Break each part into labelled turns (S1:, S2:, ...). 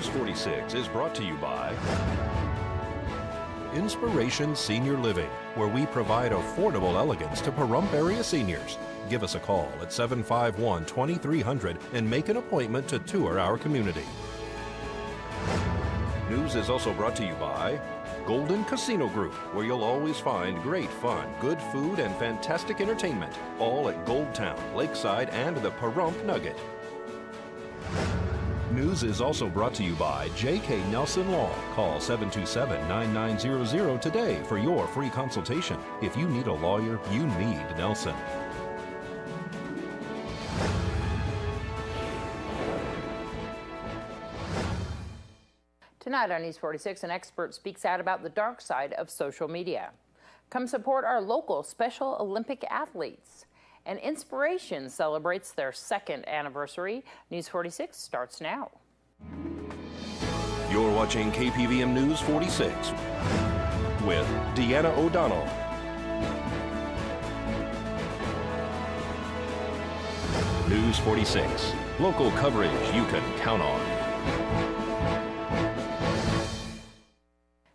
S1: News 46 is brought to you by Inspiration Senior Living, where we provide affordable elegance to Pahrump area seniors. Give us a call at 751-2300 and make an appointment to tour our community. News is also brought to you by Golden Casino Group, where you'll always find great fun, good food, and fantastic entertainment, all at Gold Town, Lakeside, and the Pahrump Nugget. News is also brought to you by J.K. Nelson Law. Call 727-9900 today for your free consultation. If you need a lawyer, you need Nelson.
S2: Tonight on News 46, an expert speaks out about the dark side of social media. Come support our local Special Olympic athletes. And Inspiration celebrates their 2nd anniversary. News 46 starts now.
S1: You're watching KPVM News 46 with Deanna O'Donnell. News 46, local coverage you can count on.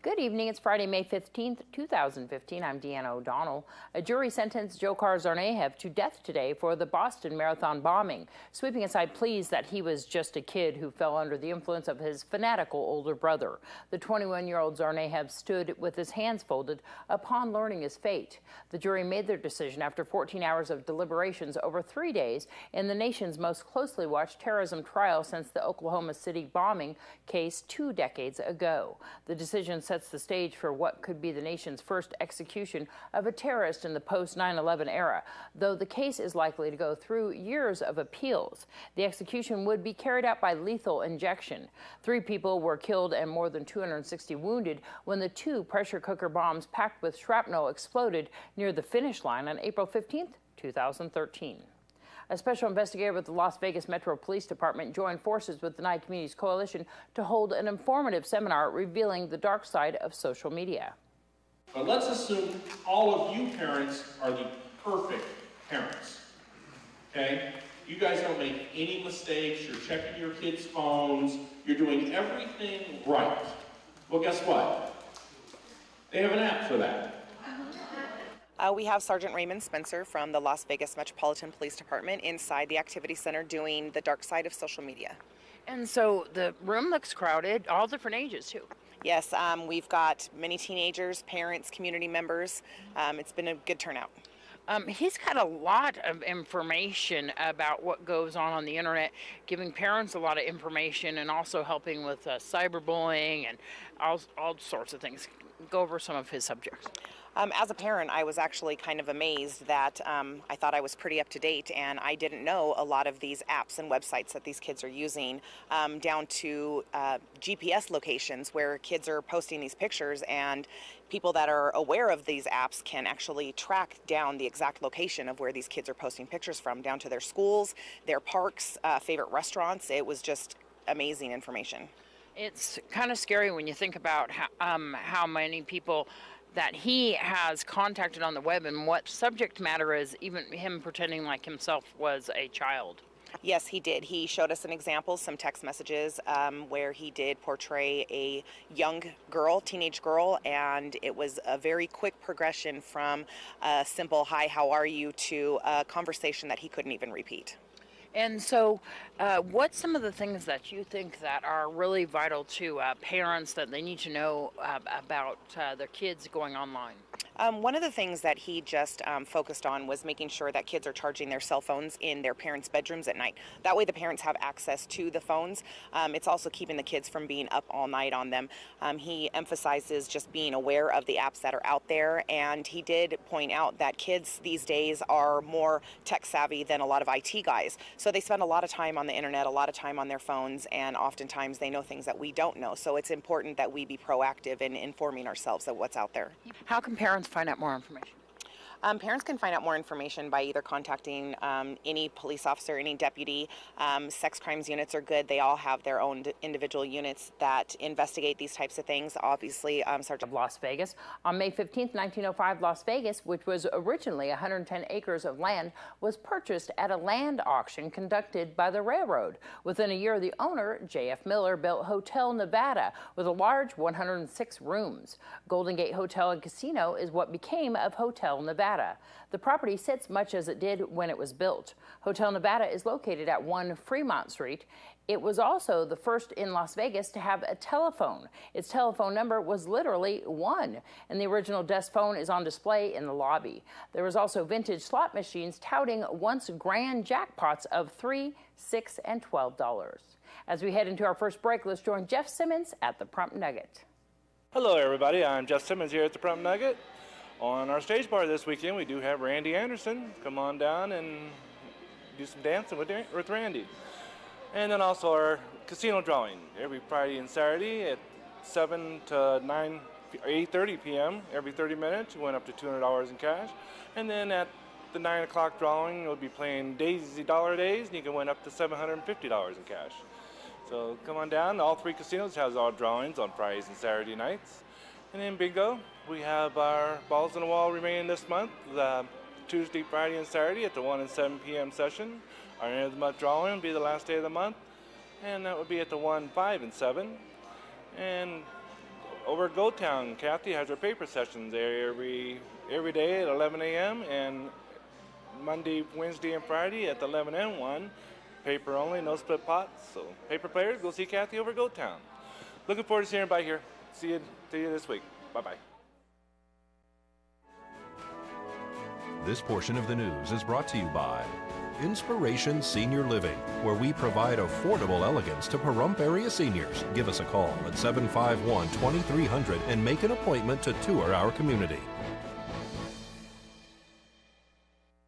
S2: Good evening. It's Friday, May 15th, 2015. I'm Deanna O'Donnell. A jury sentenced Dzhokhar Tsarnaev to death today for the Boston Marathon bombing, sweeping aside pleas that he was just a kid who fell under the influence of his fanatical older brother. The 21-year-old Tsarnaev stood with his hands folded upon learning his fate. The jury made their decision after 14 hours of deliberations over 3 days in the nation's most closely watched terrorism trial since the Oklahoma City bombing case 2 decades ago. The decision sets the stage for what could be the nation's first execution of a terrorist in the post-9/11 era, though the case is likely to go through years of appeals. The execution would be carried out by lethal injection. 3 people were killed and more than 260 wounded when the 2 pressure cooker bombs packed with shrapnel exploded near the finish line on April 15th, 2013. A special investigator with the Las Vegas Metro Police Department joined forces with the Nye Communities Coalition to hold an informative seminar revealing the dark side of social media.
S3: But let's assume all of you parents are the perfect parents, okay? You guys don't make any mistakes, you're checking your kids' phones, you're doing everything right. Well, guess what? They have an app for that.
S4: We have Sergeant Raymond Spencer from the Las Vegas Metropolitan Police Department inside the Activity Center doing the dark side of social media.
S2: And so the room looks crowded, all different ages too.
S4: Yes, we've got many teenagers, parents, community members. It's been a good turnout.
S2: He's got a lot of information about what goes on the internet, giving parents a lot of information and also helping with cyberbullying and all sorts of things. Go over some of his subjects.
S4: As a parent, I was actually kind of amazed that I thought I was pretty up to date, and I didn't know a lot of these apps and websites that these kids are using, down to GPS locations where kids are posting these pictures, and people that are aware of these apps can actually track down the exact location of where these kids are posting pictures from, down to their schools, their parks, favorite restaurants. It was just amazing information.
S2: It's kind of scary when you think about how many people that he has contacted on the web and what subject matter is, even him pretending like himself was a child.
S4: Yes, he did. He showed us an example, some text messages where he did portray a young girl, teenage girl, and it was a very quick progression from a simple, "Hi, how are you?" to a conversation that he couldn't even repeat.
S2: And so what's some of the things that you think that are really vital to parents that they need to know about their kids going online?
S4: One of the things that he just focused on was making sure that kids are charging their cell phones in their parents' bedrooms at night. That way the parents have access to the phones. It's also keeping the kids from being up all night on them. He emphasizes just being aware of the apps that are out there, and he did point out that kids these days are more tech savvy than a lot of IT guys. So they spend a lot of time on the internet, a lot of time on their phones, and oftentimes they know things that we don't know. So it's important that we be proactive in informing ourselves of what's out there.
S2: How can parents find out more information?
S4: Parents can find out more information by either contacting any police officer, any deputy. Sex crimes units are good. They all have their own individual units that investigate these types of things. Obviously, Sergeant
S2: Of Las Vegas. On May 15, 1905, Las Vegas, which was originally 110 acres of land, was purchased at a land auction conducted by the railroad. Within a year, the owner, J.F. Miller, built Hotel Nevada with a large 106 rooms. Golden Gate Hotel and Casino is what became of Hotel Nevada. The property sits much as it did when it was built. Hotel Nevada is located at 1 Fremont Street. It was also the first in Las Vegas to have a telephone. Its telephone number was literally 1, and the original desk phone is on display in the lobby. There was also vintage slot machines touting once grand jackpots of $3, $6, and $12. As we head into our first break, let's join Jeff Simmons at the Prump Nugget.
S5: Hello everybody, I'm Jeff Simmons here at the Prump Nugget. On our stage bar this weekend, we do have Randy Anderson. Come on down and do some dancing with Randy. And then also our casino drawing every Friday and Saturday at 7 to 8:30 p.m. every 30 minutes. We went up to $200 in cash. And then at the 9 o'clock drawing, we'll be playing Daisy Dollar Days, and you can win up to $750 in cash. So come on down. All 3 casinos has all drawings on Fridays and Saturday nights. And then bingo, we have our balls on the wall remaining this month, Tuesday, Friday, and Saturday at the 1 and 7 p.m. session. Our end of the month drawing will be the last day of the month, and that would be at the 1, 5, and 7. And over at GoTown, Kathy has her paper sessions there every day at 11 a.m. and Monday, Wednesday, and Friday at 11 and 1. Paper only, no split pots. So paper players, go see Kathy over at GoTown. Looking forward to seeing everybody here. See you this week. Bye-bye.
S1: This portion of the news is brought to you by Inspiration Senior Living, where we provide affordable elegance to Pahrump area seniors. Give us a call at 751-2300 and make an appointment to tour our community.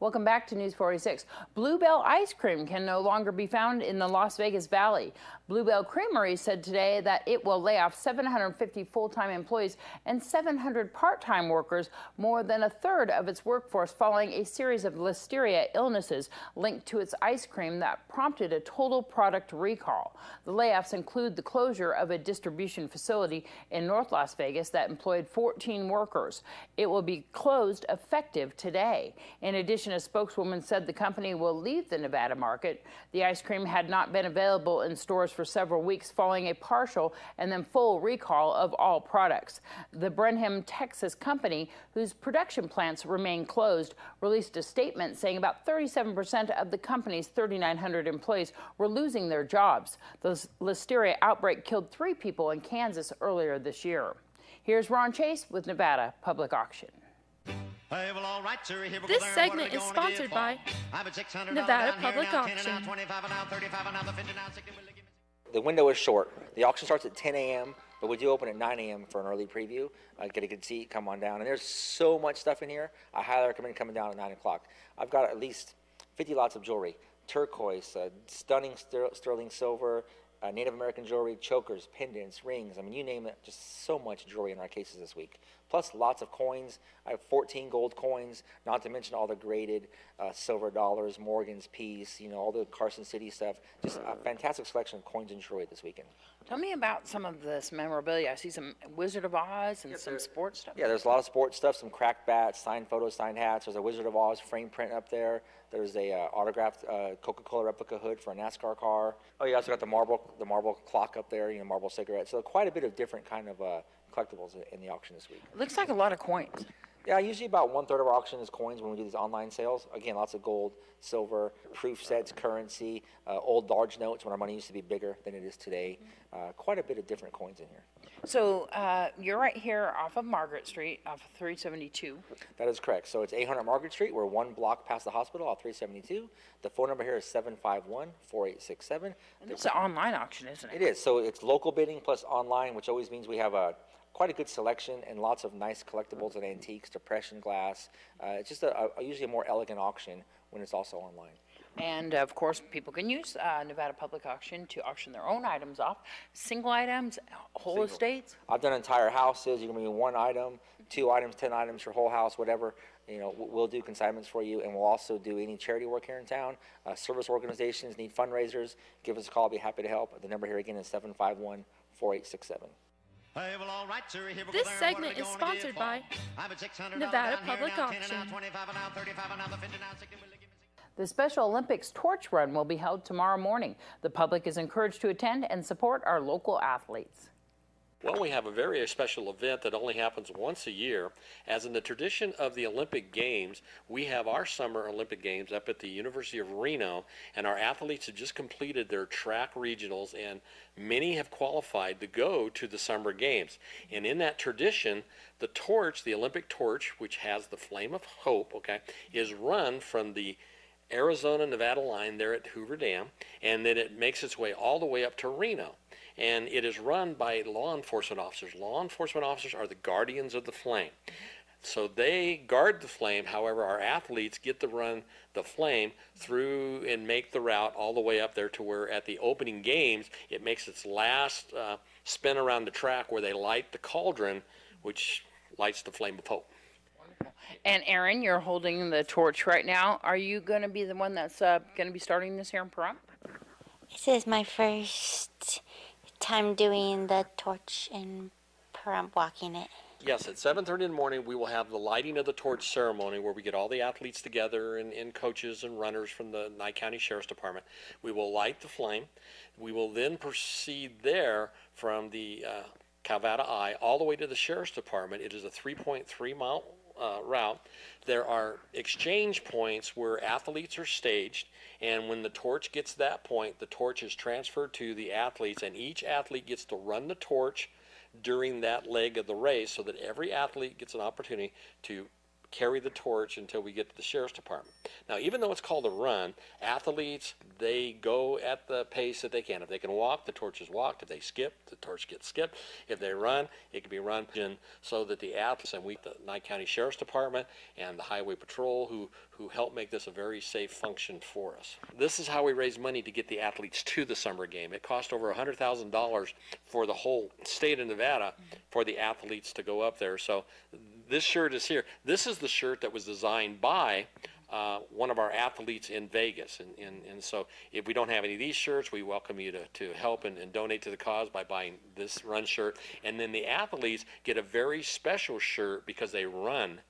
S2: Welcome back to News 46. Bluebell ice cream can no longer be found in the Las Vegas Valley. Bluebell Creamery said today that it will lay off 750 full-time employees and 700 part-time workers, more than a third of its workforce, following a series of listeria illnesses linked to its ice cream that prompted a total product recall. The layoffs include the closure of a distribution facility in North Las Vegas that employed 14 workers. It will be closed effective today. In addition, a spokeswoman said the company will leave the Nevada market. The ice cream had not been available in stores for several weeks following a partial and then full recall of all products. The Brenham, Texas company, whose production plants remain closed, released a statement saying about 37% of the company's 3,900 employees were losing their jobs. The listeria outbreak killed 3 people in Kansas earlier this year. Here's Ron Chase with Nevada Public Auction.
S6: This segment is sponsored by Nevada Public Auction.
S7: The window is short. The auction starts at 10 a.m., but we do open at 9 a.m. for an early preview. Get a good seat, come on down. And there's so much stuff in here. I highly recommend coming down at 9 o'clock. I've got at least 50 lots of jewelry, turquoise, stunning sterling silver, Native American jewelry, chokers, pendants, rings. I mean, you name it, just so much jewelry in our cases this week. Plus lots of coins. I have 14 gold coins, not to mention all the graded silver dollars, Morgan's piece, all the Carson City stuff. Just a fantastic selection of coins and jewelry this weekend.
S2: Tell me about some of this memorabilia. I see some Wizard of Oz and some sports stuff.
S7: Yeah, there's a lot of sports stuff, some cracked bats, signed photos, signed hats. There's a Wizard of Oz frame print up there. There's a autographed Coca-Cola replica hood for a NASCAR car. Oh, you also got the marble clock up there, marble cigarettes. So quite a bit of different kind of collectibles in the auction this week.
S2: Looks like a lot of coins.
S7: Yeah, usually about 1/3 of our auction is coins when we do these online sales. Again, lots of gold, silver, proof sets, currency, old large notes when our money used to be bigger than it is today. Quite a bit of different coins in here.
S2: So you're right here off of Margaret Street, off of 372.
S7: That is correct. So it's 800 Margaret Street. We're 1 block past the hospital off 372. The phone number here is 751-4867.
S2: And it's an online auction, isn't it?
S7: It is. So it's local bidding plus online, which always means we have quite a good selection and lots of nice collectibles and antiques, depression glass. It's just usually a more elegant auction when it's also online.
S2: And of course, people can use Nevada Public Auction to auction their own items off, single items, whole
S7: Single.
S2: estates.
S7: I've done entire houses. You can be one item, 2 items, 10 items, your whole house, whatever. We'll do consignments for you, and we'll also do any charity work here in town. Service organizations need fundraisers. Give us a call. I'll be happy to help. The number here again is 751-4867.
S6: This segment is sponsored by Nevada Public Auction.
S2: The Special Olympics Torch Run will be held tomorrow morning. The public is encouraged to attend and support our local athletes.
S8: Well, we have a very special event that only happens once a year. As in the tradition of the Olympic Games, we have our Summer Olympic Games up at the University of Reno, and our athletes have just completed their track regionals, and many have qualified to go to the Summer Games. And in that tradition, the torch, the Olympic torch, which has the flame of hope, is run from the Arizona-Nevada line there at Hoover Dam, and then it makes its way all the way up to Reno. And it is run by law enforcement officers. Law enforcement officers are the guardians of the flame. So they guard the flame. However, our athletes get to run the flame through and make the route all the way up there to where at the opening games, it makes its last spin around the track where they light the cauldron, which lights the flame of hope.
S2: And Aaron, you're holding the torch right now. Are you going to be the one that's going to be starting this here in Pahrump?
S9: This is my first time doing the torch in Pahrump, walking it.
S8: Yes, at 7:30 in the morning, we will have the lighting of the torch ceremony where we get all the athletes together and coaches and runners from the Nye County Sheriff's Department. We will light the flame. We will then proceed there from the Calvada Eye all the way to the Sheriff's Department. It is a 3.3-mile route. There are exchange points where athletes are staged, and when the torch gets to that point, the torch is transferred to the athletes, and each athlete gets to run the torch during that leg of the race so that every athlete gets an opportunity to carry the torch until we get to the Sheriff's Department. Now, even though it's called a run, athletes, they go at the pace that they can. If they can walk, the torch is walked. If they skip, the torch gets skipped. If they run, it can be run so that the athletes, and we, the Nye County Sheriff's Department and the Highway Patrol, who help make this a very safe function for us. This is how we raise money to get the athletes to the summer game. It cost over $100,000 for the whole state of Nevada for the athletes to go up there. So this shirt is here. This is the shirt that was designed by one of our athletes in Vegas. And so if we don't have any of these shirts, we welcome you to help and donate to the cause by buying this run shirt. And then the athletes get a very special shirt because they run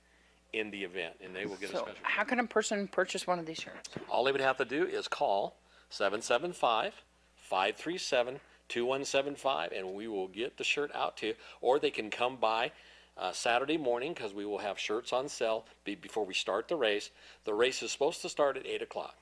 S8: in the event, and they will get a special shirt.
S2: How can a person purchase one of these shirts?
S8: All they would have to do is call 775-537-2175, and we will get the shirt out to you. Or they can come by Saturday morning, because we will have shirts on sale before we start the race. The race is supposed to start at 8 o'clock.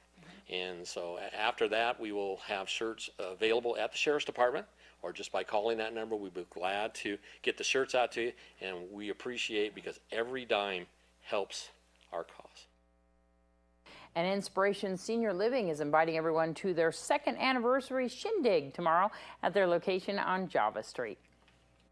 S8: And so after that, we will have shirts available at the Sheriff's Department, or just by calling that number, we'd be glad to get the shirts out to you. And we appreciate, because every dime helps our cause.
S2: And Inspiration Senior Living is inviting everyone to their 2nd anniversary shindig tomorrow at their location on Java Street.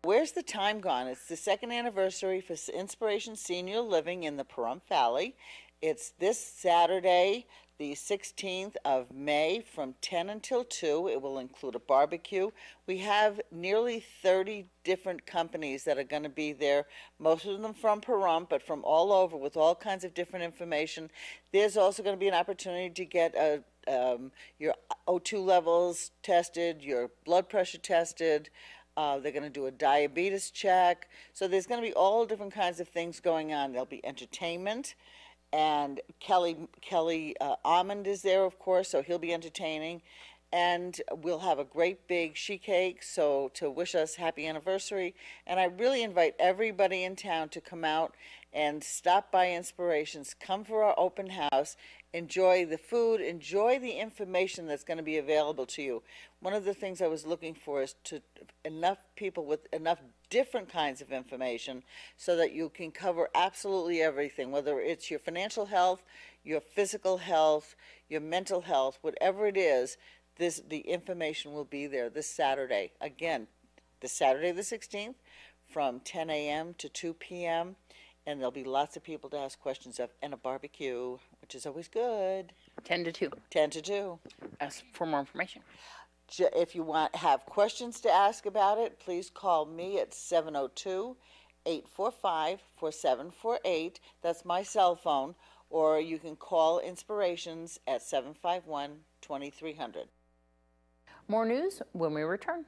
S10: Where's the time gone? It's the 2nd anniversary for Inspiration Senior Living in the Pahrump Valley. It's this Saturday, the 16th of May, from 10 until 2. It will include a barbecue. We have nearly 30 different companies that are going to be there, most of them from Pahrump, but from all over with all kinds of different information. There's also going to be an opportunity to get your O2 levels tested, your blood pressure tested. They're going to do a diabetes check. So there's going to be all different kinds of things going on. There'll be entertainment. And Kelly Almond is there, of course, so he'll be entertaining. And we'll have a great big she cake, so to wish us happy anniversary. And I really invite everybody in town to come out and stop by Inspirations. Come for our open house. Enjoy the food. Enjoy the information that's going to be available to you. One of the things I was looking for is to enough people with enough different kinds of information so that you can cover absolutely everything, whether it's your financial health, your physical health, your mental health, whatever it is. The information will be there this Saturday. Again, this Saturday the 16th from 10 a.m. to 2 p.m. And there'll be lots of people to ask questions of, and a barbecue, which is always good.
S2: 10 to 2.
S10: 10 to 2.
S2: Ask for more information.
S10: If you have questions to ask about it, please call me at 702-845-4748. That's my cell phone. Or you can call Inspirations at 751-2300.
S2: More news when we return.